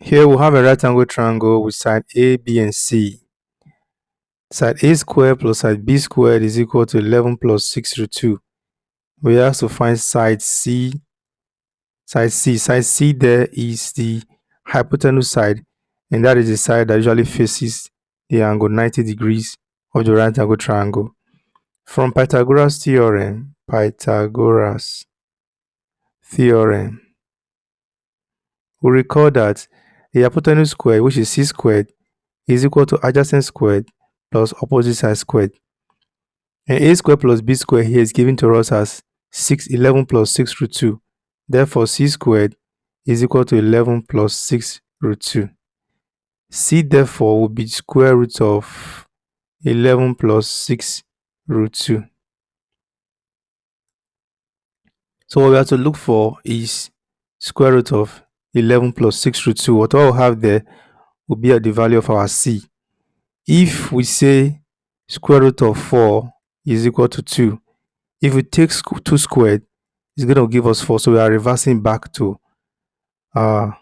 Here we have a right angle triangle with side A, B, and C. Side A squared plus side B squared is equal to 11 plus 6 root 2. We have to find side C. Side C there is the hypotenuse side, and that is the side that usually faces the angle 90 degrees of the right angle triangle. From Pythagoras theorem, we recall that the hypotenuse squared, which is C squared, is equal to adjacent squared plus opposite side squared. And A squared plus B squared here is given to us as 11 plus 6 root 2. Therefore, C squared is equal to 11 plus 6 root 2. C therefore will be square root of 11 plus 6 root 2. So what we have to look for is square root of 11 plus 6 root 2. What we'll have there will be at the value of our C. If we say square root of 4 is equal to 2, if we take 2 squared, it's going to give us 4. So we are reversing back to 4.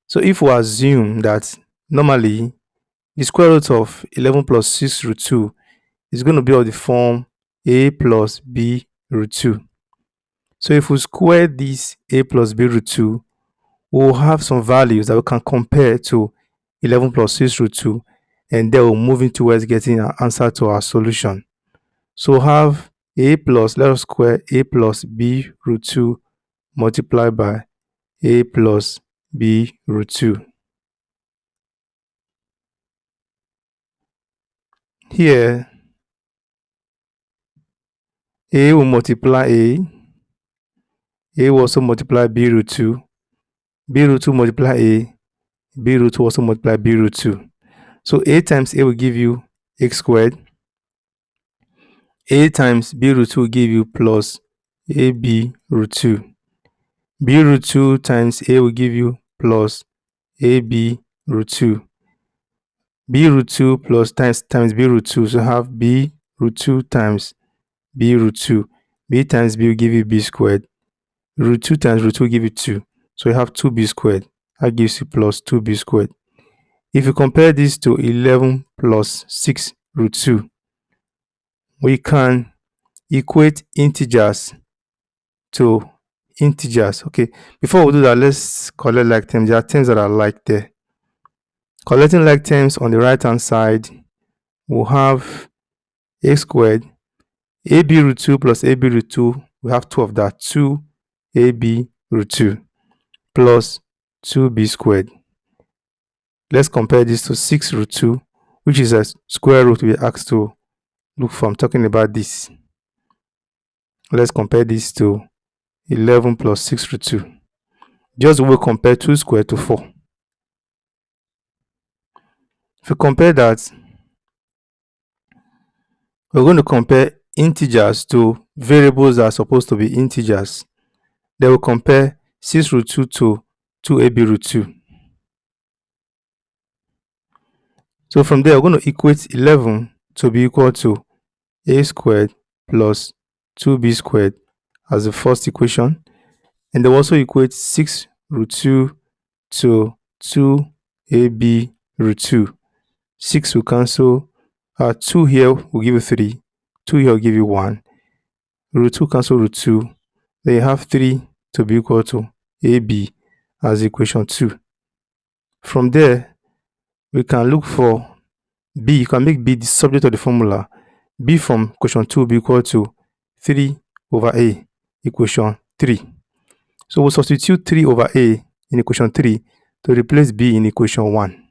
So if we assume that normally the square root of 11 plus 6 root 2 is going to be of the form a plus b root 2. So if we square this a plus b root 2, we'll have some values that we can compare to 11 plus 6 root 2, and then we're moving towards getting an answer to our solution. So we'll have a plus, let us square a plus b root 2 multiplied by a plus b root 2. Here, a will multiply a will also multiply b root 2, b root 2 multiply a, b root 2 also multiply b root 2. So a times a will give you x squared, a times b root 2 will give you plus ab root 2. B root 2 times a will give you plus ab root 2. B root 2 plus times b root 2, so have b root 2 times b root 2. B times b will give you b squared. Root 2 times root 2 will give you 2. So you have 2b squared. That gives you plus 2b squared. If you compare this to 11 plus 6 root 2, we can equate integers to integers. Okay, before we do that, let's collect like terms. There are terms that are like there. Collecting like terms on the right hand side, we'll have a squared, ab root 2 plus ab root 2, we have 2 of that, 2ab root 2 plus 2b squared. Let's compare this to 6 root 2, which is a square root we asked to look for. I'm talking about this. Let's compare this to 11 plus 6 root 2. Just will compare 2 squared to 4. If we compare that, we're going to compare integers to variables that are supposed to be integers. Then we'll compare 6 root 2 to 2ab root 2. So from there, we're going to equate 11 to be equal to a squared plus 2b squared as the first equation. And then also equate 6 root 2 to 2ab root 2. 6 will cancel. 2 here will give you 3. 2 here will give you 1. Root 2 cancel root 2. Then you have 3 to be equal to ab as equation 2. From there, we can look for b. You can make b the subject of the formula. B from equation 2 will be equal to 3 over a, equation 3. So we'll substitute 3 over a in equation 3 to replace b in equation 1.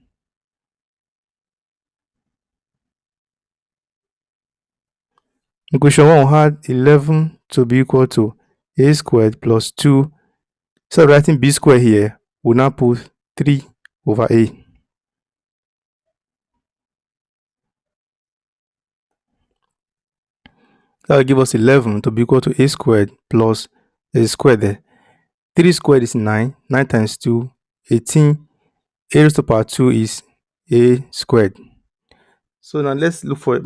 Equation 1 will have 11 to be equal to a squared plus 2. So writing b squared here, we'll now put 3 over a. That will give us 11 to be equal to a squared plus a squared there. 3 squared is 9. 9 times 2, 18. A raised to power 2 is a squared. So now let's look for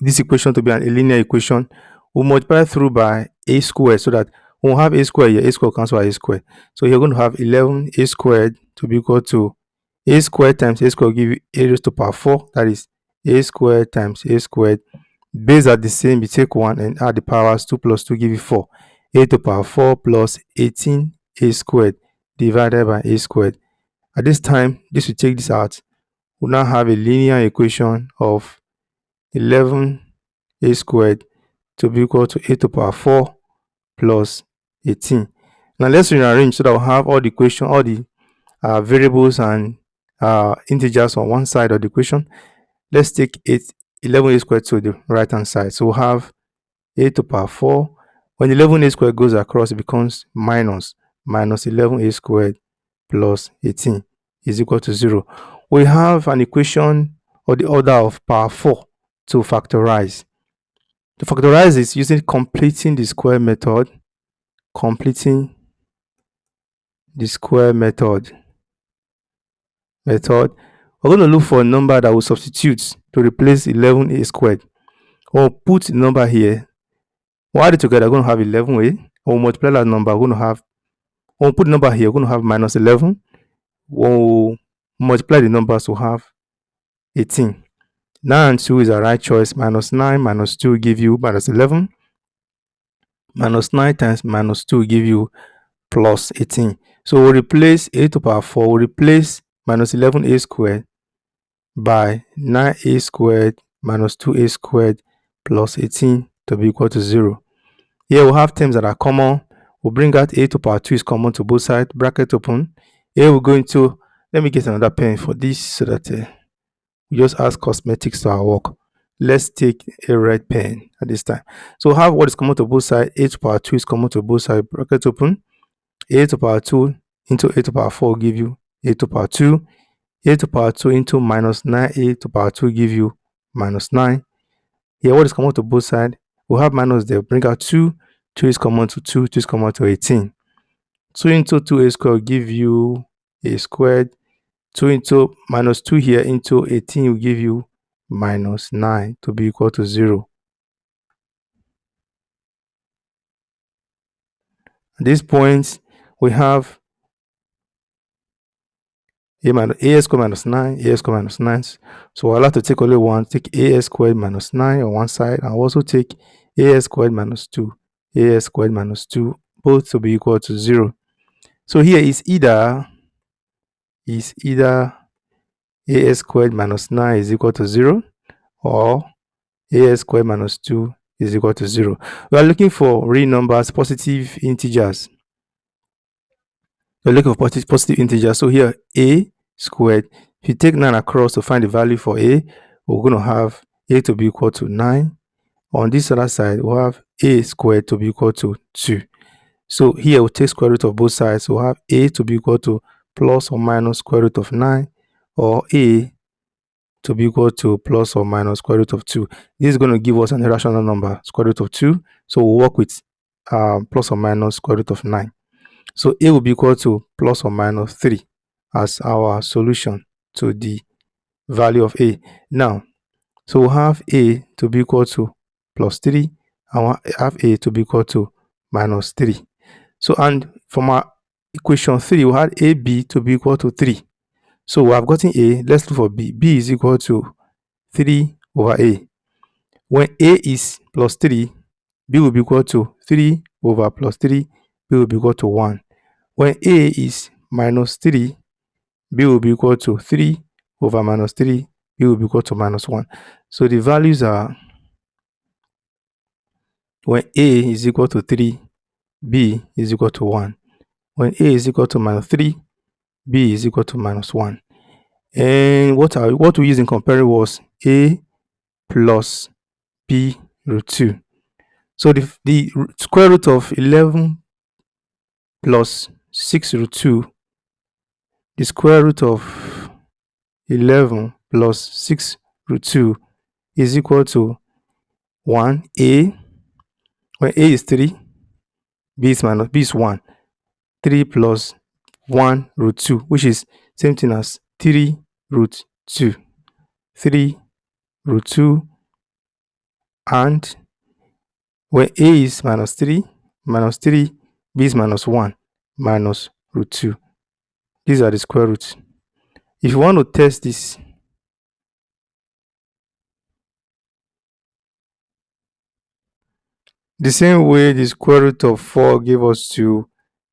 this equation to be a linear equation. We'll multiply through by a squared so that We'll have a squared here. A squared cancel a squared. So you're going to have 11 a squared to be equal to a squared times a squared will give you a raised to power 4. That is a squared times a squared. Base are the same. You take 1 and add the powers. 2 plus 2 give you 4. A to power 4 plus 18 a squared divided by a squared. At this time, this will take this out. We'll now have a linear equation of 11 a squared to be equal to a to power 4 plus 18. Now let's rearrange so that we'll have all the equation, all the variables and integers on one side of the equation. Let's take 11 a squared to the right hand side. So we'll have a to power 4. When 11 a squared goes across, it becomes minus 11 a squared plus 18 is equal to 0. We have an equation of the order of power 4 to factorize. To factorize is using completing the square method. Completing the square method. We're going to look for a number that will substitute to replace 11 a squared. Or put the number here. We'll add it together, we're going to have 11a. Or multiply that number, we're going to have, or put the number here, we're going to have minus 11. We'll multiply the numbers, we'll have 18. 9 and 2 is a right choice. Minus 9 minus 2 give you minus 11. Minus 9 times minus 2 give you plus 18. So we'll replace a to power 4. We'll replace minus 11a squared by 9a squared minus 2a squared plus 18 to be equal to 0. Here we'll have terms that are common. We'll bring out a to power 2 is common to both sides. Bracket open. Here we're going to, let me get another pen for this so that we just add cosmetics to our work. Let's take a red pen at this time. So we'll have what is common to both sides. A to power 2 is common to both sides. Bracket open. A to power 2 into a to power 4 will give you a to power 2. A to power 2 into minus 9a to power 2 give you minus 9. Here, what is common to both sides? We'll have minus there. Bring out 2. 2 is common to 2. 2 is common to 18. 2 into 2a squared will give you a squared. 2 into minus 2 here into 18 will give you minus 9 to be equal to 0. At this point, we have a squared minus 9, a squared minus 9. So we'll have to take only one. Take a squared minus 9 on one side, and also take a squared minus 2, a squared minus 2, both to be equal to 0. So here is either a squared minus 9 is equal to 0 or a squared minus 2 is equal to 0. We are looking for real numbers, positive integers. We're looking for positive integers. So here a squared, if you take 9 across to find the value for a, we're going to have a to be equal to 9. On this other side, we'll have a squared to be equal to 2. So here we'll take square root of both sides. So we'll have a to be equal to plus or minus square root of 9, or a to be equal to plus or minus square root of 2. This is going to give us an irrational number, square root of 2. So we'll work with plus or minus square root of 9. So a will be equal to plus or minus 3 as our solution to the value of a. Now, so we'll have a to be equal to plus 3, and we'll have a to be equal to minus 3. So, and from our equation 3, we had ab to be equal to 3. So we have gotten a. Let's look for b. B is equal to 3 over a. When a is plus 3, b will be equal to 3 over plus 3. B will be equal to 1. When a is minus 3, b will be equal to 3 over minus 3. B will be equal to minus 1. So the values are, when a is equal to 3, b is equal to 1. When a is equal to minus 3, b is equal to minus 1. And what we used in comparing was a plus b root 2. So the square root of 11 plus 6 root 2, the square root of 11 plus 6 root 2 is equal to 1a. When a is 3, b is 1. 3 plus 1 root 2, which is same thing as 3 root 2. 3 root 2. And when a is minus 3, b is minus 1 minus root 2. These are the square roots. If you want to test this, the same way the square root of 4 gave us 2,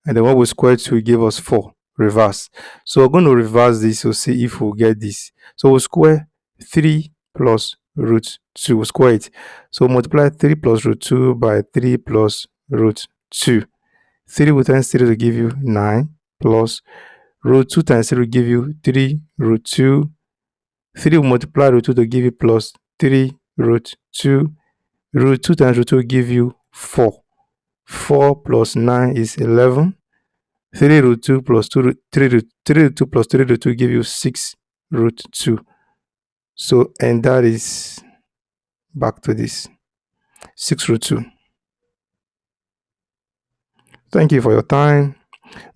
and then when we square 2 gave us 4, reverse. So we're going to reverse this to see if we'll get this. So we'll square 3 plus root 2, we'll square it. So multiply 3 plus root 2 by 3 plus root 2. 3 will times 3 to give you 9, plus root 2 times 3 will give you 3 root 2. 3 will multiply root 2 to give you plus 3 root 2. Root 2 times root 2 will give you 4. 4 plus 9 is 11. 3 root 2 plus 2 root 3 root 3 root 2 plus 3 root 2 give you 6 root 2. So, and that is back to this 6 root 2. Thank you for your time.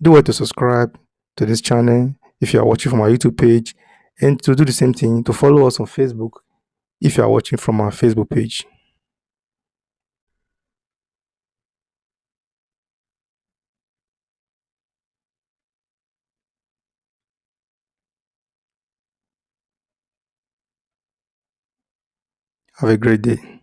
Do well to subscribe to this channel if you are watching from our YouTube page, and to do the same thing to follow us on Facebook if you are watching from our Facebook page. Have a great day.